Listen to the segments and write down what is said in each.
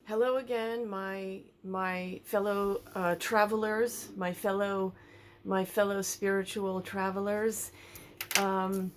Hello again, my fellow travelers, my fellow spiritual travelers. Um,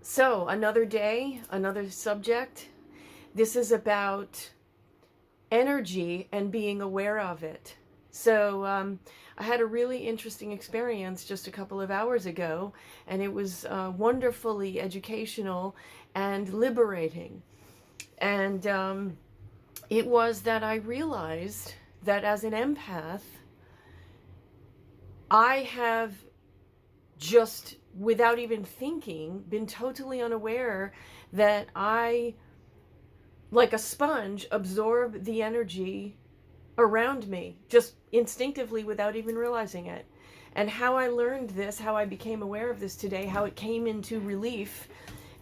so another day, another subject. This is about energy and being aware of it. So I had a really interesting experience just a couple of hours ago, and it was wonderfully educational and liberating. And it was that I realized that as an empath, I have just, without even thinking, been totally unaware that I, like a sponge, absorb the energy around me, just instinctively without even realizing it. And how I learned this, how I became aware of this today, how it came into relief,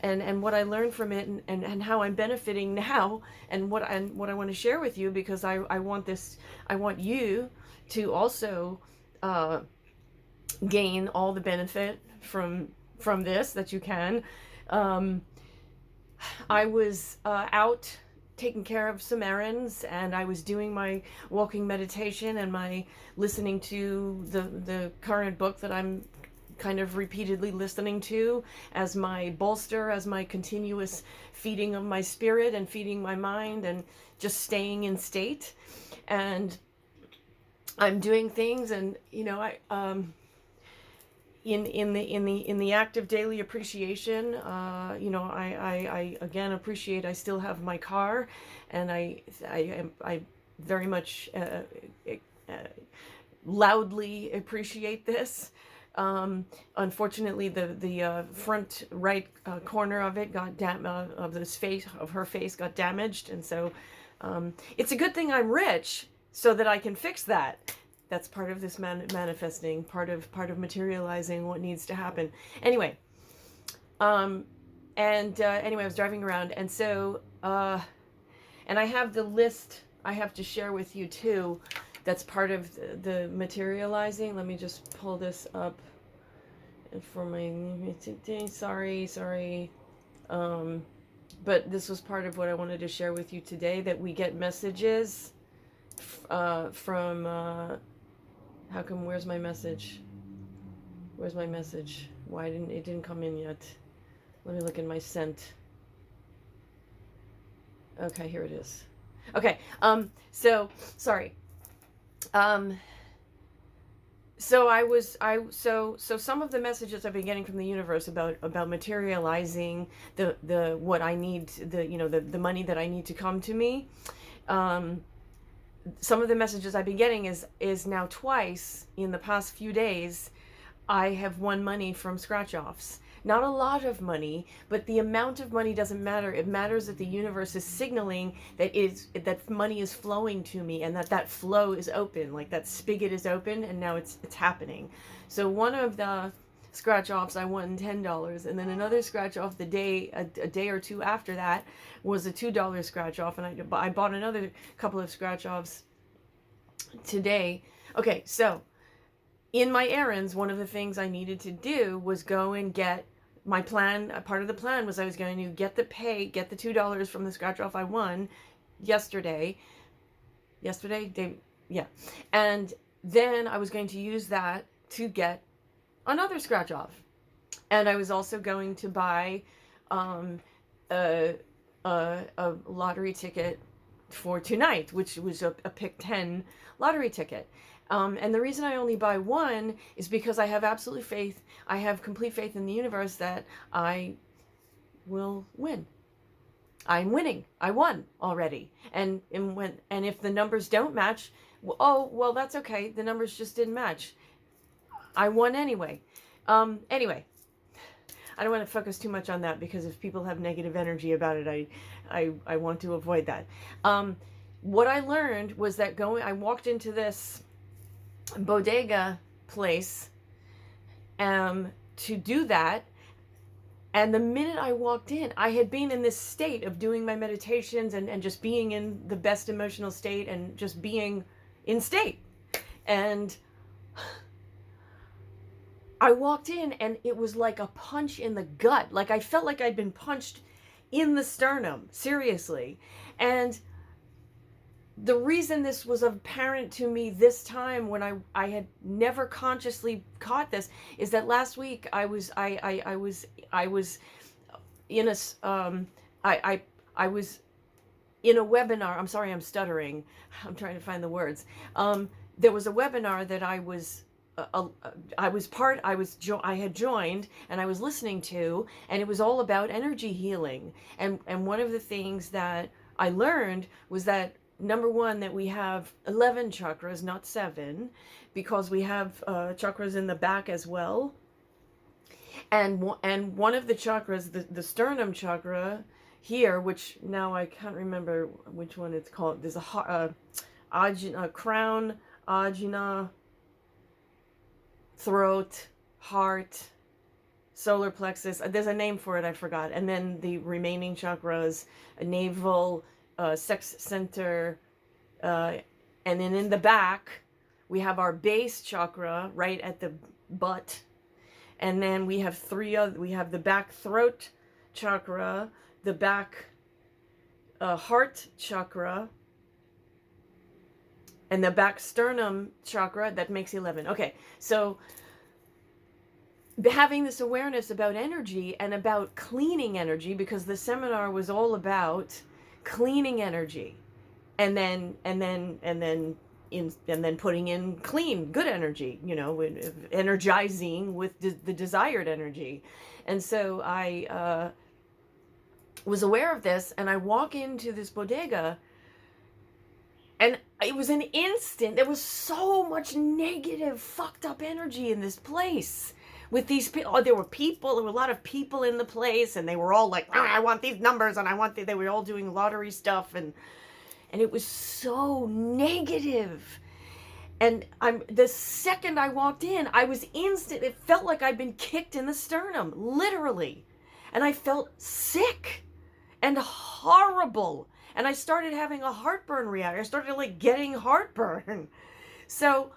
and what I learned from it, and how I'm benefiting now, and what I want to share with you, because I want you to also gain all the benefit from this that you can. Um, I was out taking care of some errands, and I was doing my walking meditation and my listening to the current book that I'm kind of repeatedly listening to as my bolster, as my continuous feeding of my spirit and feeding my mind and just staying in state. And I'm doing things, and in the act of daily appreciation, I again appreciate I still have my car, and I very much loudly appreciate this. Unfortunately, the front right corner of it got of this face of her face got damaged, and so it's a good thing I'm rich so that I can fix that. That's part of this manifesting, part of materializing what needs to happen. Anyway, anyway, I was driving around, and so and I have the list I have to share with you too. That's part of the materializing. Let me just pull this up for my sorry. But this was part of what I wanted to share with you today, that we get messages from how come, where's my message? Where's my message? Why didn't it didn't come in yet? Let me look in my sent. Okay, here it is. Okay, so sorry. So some of the messages I've been getting from the universe about materializing the what I need, the money that I need to come to me. Some of the messages I've been getting is now twice in the past few days I have won money from scratch offs. Not a lot of money, but the amount of money doesn't matter. It matters that the universe is signaling that money is flowing to me, and that flow is open, like that spigot is open, and now it's happening. So one of the scratch offs I won $10, and then another scratch off a day or two after that was a $2 scratch off, and I bought another couple of scratch offs today. Okay, so in my errands, one of the things I needed to do was go and get my plan. Part of the plan was I was going to get the $2 from the scratch off I won yesterday, yeah. And then I was going to use that to get another scratch off. And I was also going to buy a lottery ticket for tonight, which was a pick 10 lottery ticket. And the reason I only buy one is because I have absolute faith. I have complete faith in the universe that I will win. I'm winning. I won already. And if the numbers don't match, well, that's okay. The numbers just didn't match. I won anyway. Anyway, I don't want to focus too much on that, because if people have negative energy about it, I want to avoid that. What I learned was that I walked into this bodega place to do that, and the minute I walked in, I had been in this state of doing my meditations and just being in the best emotional state and just being in state. And I walked in, and it was like a punch in the gut. Like I felt like I'd been punched in the sternum, seriously. And the reason this was apparent to me this time when I had never consciously caught this is that last week I was in a I was in a webinar. I'm sorry, I'm stuttering. I'm trying to find the words. There was a webinar that I had joined and I was listening to, and it was all about energy healing. And one of the things that I learned was that, number one, that we have 11 chakras, not 7, because we have chakras in the back as well. And one of the chakras, the sternum chakra here, which now I can't remember which one it's called. There's a crown, ajna, throat, heart, solar plexus. There's a name for it, I forgot. And then the remaining chakras, navel, sex center, and then in the back we have our base chakra right at the butt, and then we have we have the back throat chakra, the back heart chakra, and the back sternum chakra. That makes 11. Okay, so having this awareness about energy and about cleaning energy, because the seminar was all about cleaning energy, and then putting in clean, good energy, energizing with the desired energy. And so I was aware of this, and I walk into this bodega, and it was an instant. There was so much negative, fucked up energy in this place. With these people, there were a lot of people in the place, and they were all like, oh, I want these numbers, and they were all doing lottery stuff, and it was so negative. And the second I walked in, I was instant. It felt like I'd been kicked in the sternum, literally. And I felt sick and horrible. And I started having a heartburn reaction. I started getting heartburn. So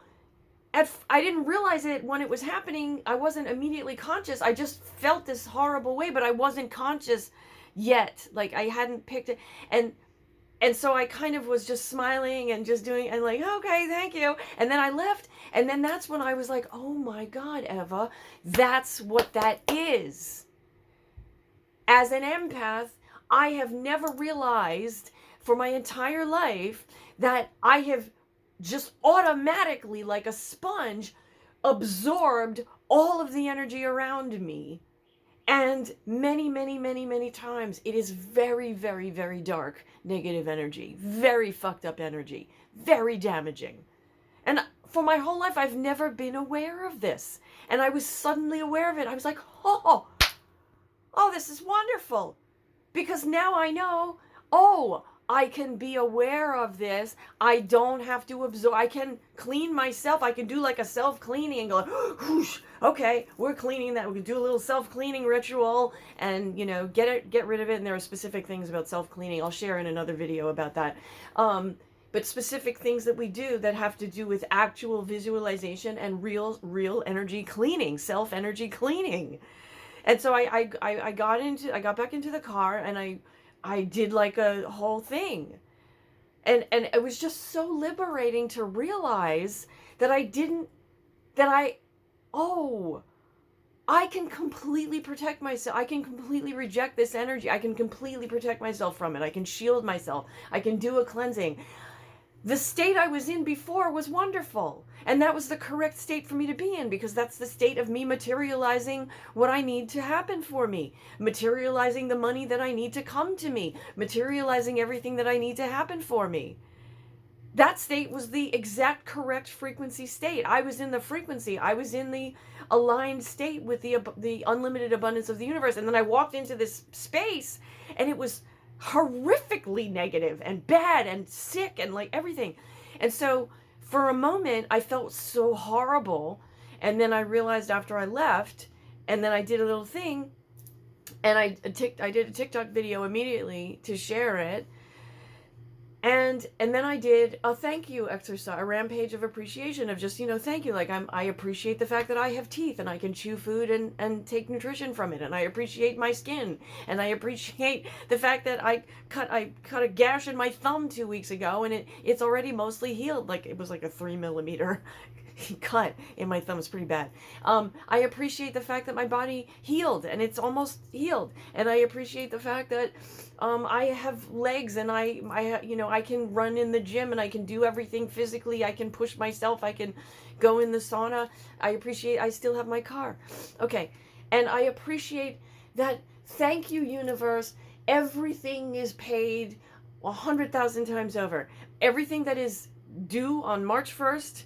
I didn't realize it when it was happening. I wasn't immediately conscious. I just felt this horrible way, but I wasn't conscious yet. I hadn't picked it. And so I kind of was just smiling and just doing, and okay, thank you. And then I left. And then that's when I was like, oh my God, Eva, that's what that is. As an empath, I have never realized for my entire life that I have just automatically, like a sponge, absorbed all of the energy around me. And many, many, many, many times it is very, very, very dark, negative energy, very fucked up energy, very damaging. And for my whole life, I've never been aware of this. And I was suddenly aware of it. I was like, oh, this is wonderful. Because now I know, I can be aware of this. I don't have to absorb. I can clean myself. I can do a self-cleaning and go, whoosh, okay, we're cleaning that. We can do a little self-cleaning ritual and, get rid of it. And there are specific things about self-cleaning. I'll share in another video about that. But specific things that we do that have to do with actual visualization and real energy cleaning, self-energy cleaning. And so I got back into the car, and I did a whole thing. And it was just so liberating to realize that I can completely protect myself. I can completely reject this energy. I can completely protect myself from it. I can shield myself. I can do a cleansing. The state I was in before was wonderful. And that was the correct state for me to be in, because that's the state of me materializing what I need to happen for me, materializing the money that I need to come to me, materializing everything that I need to happen for me. That state was the exact correct frequency state. I was in the frequency. I was in the aligned state with the unlimited abundance of the universe. And then I walked into this space, and it was horrifically negative and bad and sick and everything. And so for a moment I felt so horrible, and then I realized after I left, and then I did a little thing, and I did a TikTok video immediately to share it, and And then I did a thank you exercise, a rampage of appreciation of just, thank you. Like I appreciate the fact that I have teeth and I can chew food and take nutrition from it. And I appreciate my skin. And I appreciate the fact that I cut a gash in my thumb 2 weeks ago and it's already mostly healed. Like it was like a 3 millimeter cut in my thumb. Is pretty bad. I appreciate the fact that my body healed and it's almost healed. And I appreciate the fact that I have legs and I can run in the gym and I can do everything physically. I can push myself. I can go in the sauna. I still have my car. Okay. And I appreciate that. Thank you, universe. Everything is paid 100,000 times over. Everything that is due on March 1st,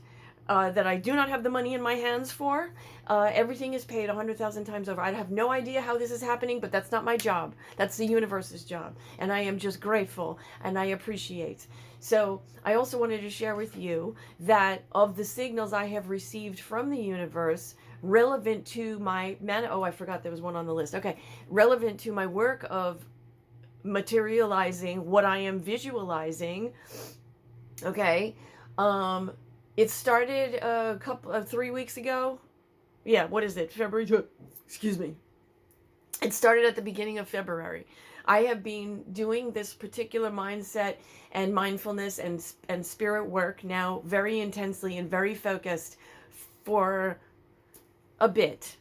that I do not have the money in my hands for, everything is paid 100,000 times over. I have no idea how this is happening, but that's not my job. That's the universe's job. And I am just grateful and I appreciate. So I also wanted to share with you that of the signals I have received from the universe relevant to my I forgot there was one on the list. Okay. Relevant to my work of materializing what I am visualizing. Okay. It started 3 weeks ago. Yeah, what is it? February 2. Excuse me. It started at the beginning of February. I have been doing this particular mindset and mindfulness and spirit work now very intensely and very focused for a bit.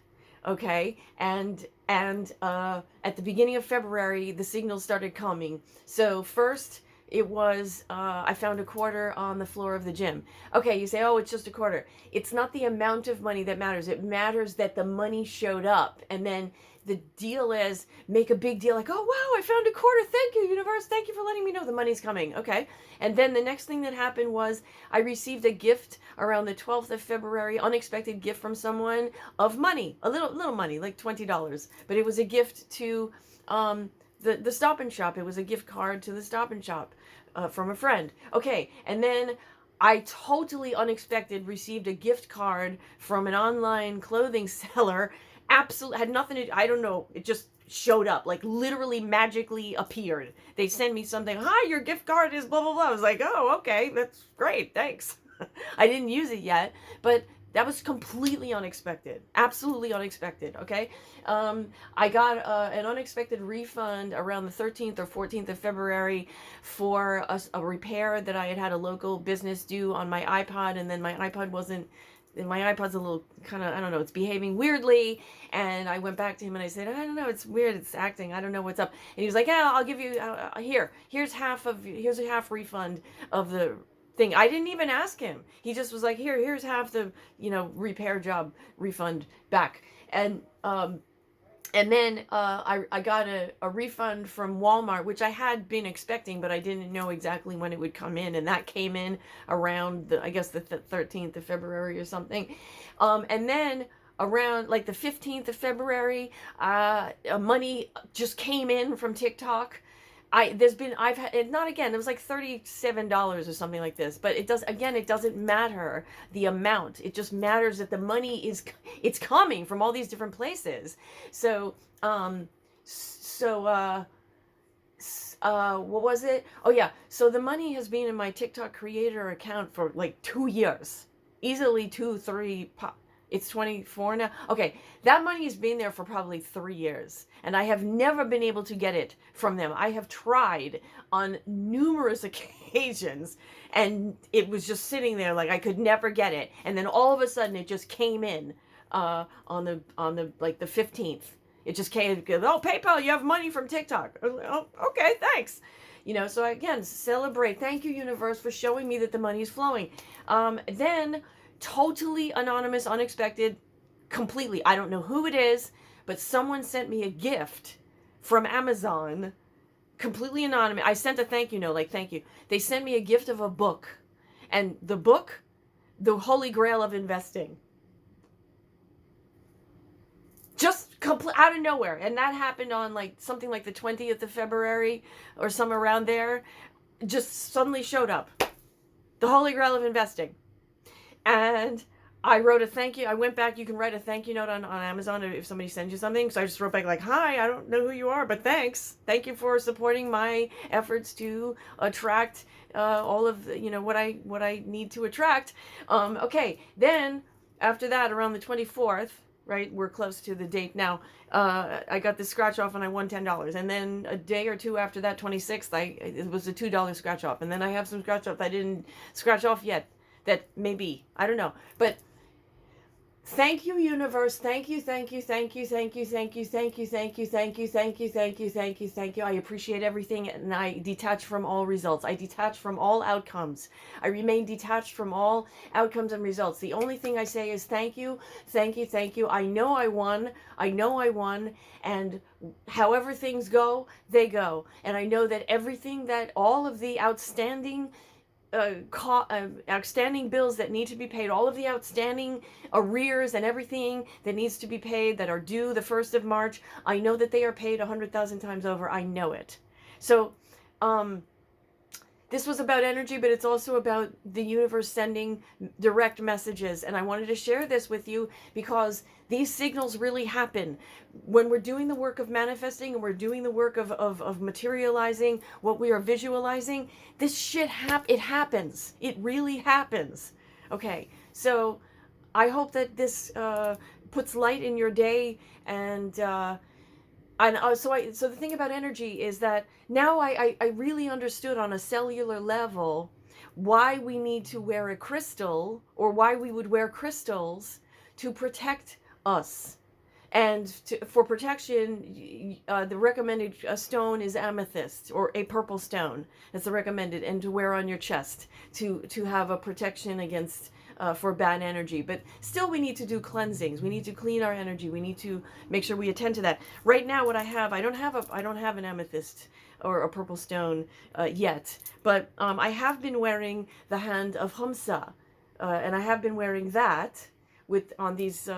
Okay? And at the beginning of February, the signals started coming. So first, it was, I found a quarter on the floor of the gym. Okay, you say, oh, it's just a quarter. It's not the amount of money that matters. It matters that the money showed up. And then the deal is, make a big deal like, oh, wow, I found a quarter. Thank you, universe. Thank you for letting me know the money's coming. Okay. And then the next thing that happened was I received a gift around the 12th of February, unexpected gift from someone of money, a little money, like $20. But it was a gift to, the Stop and Shop. It was a gift card to the Stop and Shop from a friend. Okay, and then I totally unexpected received a gift card from an online clothing seller. Absolutely had nothing to, I don't know, it just showed up, like literally magically appeared. They send me something, hi, your gift card is blah, blah, blah. I was like, oh, okay, that's great, thanks. I didn't use it yet, but that was completely unexpected. Absolutely unexpected, okay? I got an unexpected refund around the 13th or 14th of February for a repair that I had a local business do on my iPod, and then my iPod's a little kind of, I don't know, it's behaving weirdly. And I went back to him and I said, I don't know, it's weird, it's acting, I don't know what's up. And he was like, yeah, I'll give you, here's a half refund of the thing. I didn't even ask him. He just was like, here's half the, repair job refund back. And then I got a refund from Walmart, which I had been expecting, but I didn't know exactly when it would come in. And that came in around, the 13th of February or something. And then around like the 15th of February, money just came in from TikTok. It was like $37 or something like this, but it doesn't matter the amount. It just matters that the money it's coming from all these different places. So, what was it? Oh yeah. So the money has been in my TikTok creator account for like 2 years, easily 2, 3, it's 24 now. Okay, that money has been there for probably 3 years, and I have never been able to get it from them. I have tried on numerous occasions, and it was just sitting there like I could never get it. And then all of a sudden, it just came in on the like the 15th. It just came. Oh, PayPal, you have money from TikTok. I was like, oh, okay, thanks. So again, celebrate. Thank you, universe, for showing me that the money is flowing. Then. Totally anonymous, unexpected, completely. I don't know who it is, but someone sent me a gift from Amazon, completely anonymous. I sent a thank you note, like, thank you. They sent me a gift of a book. And the book, The Holy Grail of Investing. Just out of nowhere. And that happened on like something like the 20th of February or somewhere around there. Just suddenly showed up. The Holy Grail of Investing. And I wrote a thank you. I went back. You can write a thank you note on Amazon if somebody sends you something. So I just wrote back like, "Hi, I don't know who you are, but thanks. Thank you for supporting my efforts to attract all of the, what I need to attract." Okay, then after that, around the 24th, right? We're close to the date now. I got the scratch off and I won $10. And then a day or two after that, 26th, it was a $2 scratch off. And then I have some scratch off that I didn't scratch off yet. That maybe, I don't know, but thank you, universe. Thank you, thank you, thank you, thank you, thank you, thank you, thank you, thank you, thank you, thank you, thank you, thank you. I appreciate everything and I detach from all results. I detach from all outcomes. I remain detached from all outcomes and results. The only thing I say is thank you, thank you, thank you. I know I won. I know I won. And however things go, they go. And I know that everything that all of the outstanding outstanding bills that need to be paid, all of the outstanding arrears and everything that needs to be paid that are due the 1st of March, I know that they are paid 100,000 times over. I know it. So, this was about energy, but it's also about the universe sending direct messages. And I wanted to share this with you because these signals really happen. When we're doing the work of manifesting and we're doing the work of materializing what we are visualizing, this shit it happens. It really happens. Okay, so I hope that this puts light in your day so the thing about energy is that now I really understood on a cellular level why we need to wear a crystal, or why we would wear crystals to protect us. And for protection, the recommended stone is amethyst, or a purple stone. That's the recommended, and to wear on your chest to have a protection against for bad energy. But still, we need to do cleansings. We need to clean our energy. We need to make sure we attend to that. Right now, what I don't have an amethyst or a purple stone yet, but I have been wearing the hand of Humsa, and I have been wearing that on these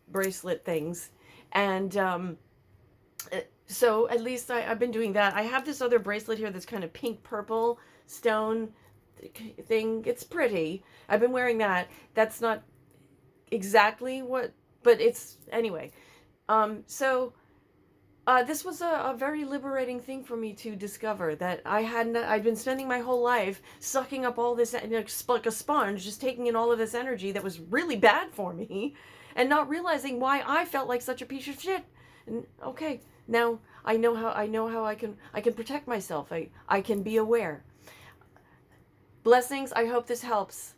bracelet things, and so at least I've been doing that. I have this other bracelet here that's kind of pink purple stone thing. It's pretty. I've been wearing that. That's not exactly what, but it's anyway. This was a very liberating thing for me to discover, that I'd been spending my whole life sucking up all this, like a sponge, just taking in all of this energy that was really bad for me, and not realizing why I felt like such a piece of shit. And okay, now I know how I can protect myself. I can be aware. Blessings. I hope this helps.